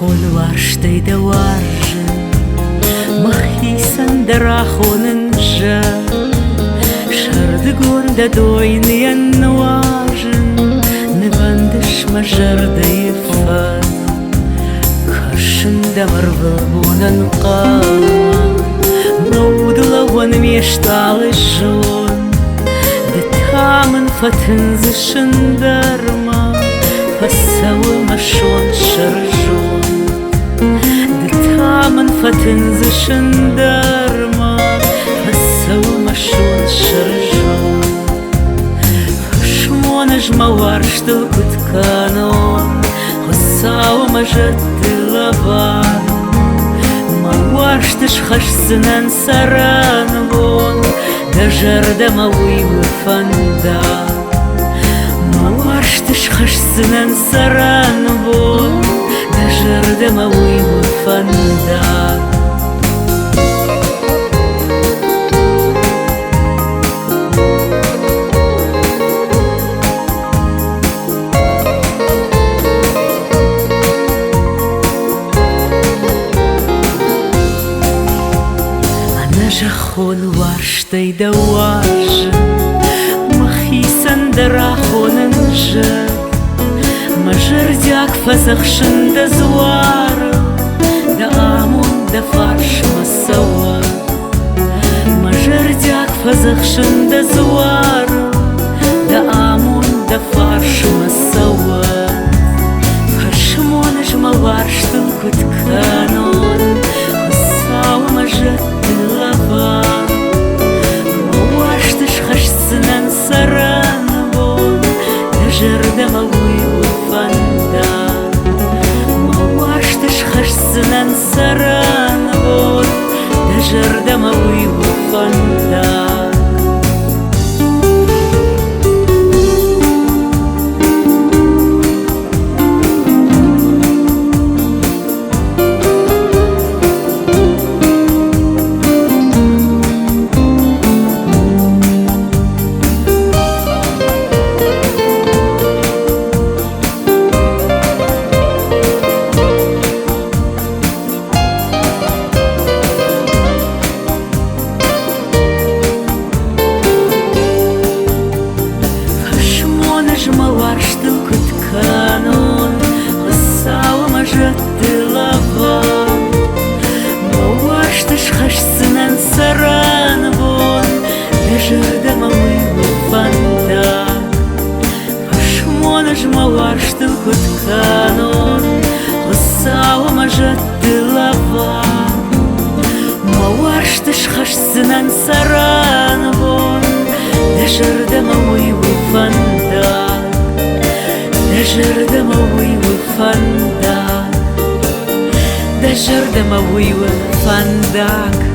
Holwarstei de warjen, machisan de rachonen-ja, Шардгон да дойны нуажен, Невандыш мажарда ефат, Кашын да марвалбонан қама, Наудылаван мешталы жон, Да тамын фатын зышындарма, Фасавы машон шаржон, Да тамын фатын зышындарма, Фасавы машон шаржон. Хашмонаж маварштыл кутканон, Хосавы мажатты лаван, Маварштыш хашсынан саранвон, Дажарда мавуйвы фанда. Маварштыш хашсынан саранвон, Дажарда мавуйвы фанда. Holwarstei de warjen, machisan de rachonen-ja, Majardyak fazachshin de zwar, Da amon de farsh masawa, Majardyak fazachshin de zwar, Da amon de farsh masawa. Hashmonaj mawarshtul kutkanon, Hosawa majat Маварштыш хашсынан саранвон, Дажарда мавуйвы фанда. Маварштыш хашсынан саранвон, Дажарда мавуйвы фанда. Маварштыл кутканон, Хосавы мажатты лаван, Маварштыш хашсынан саранвон, Дажарда мавуйвы фанда. Хашмонаж маварштыл кутканон, Хосавы мажатты лаван, Маварштыш хашсынан саранвон, Дажарда мавуйвы фанда. Дажарда мавуйвы фанда, Дажарда мавуйвы фандак.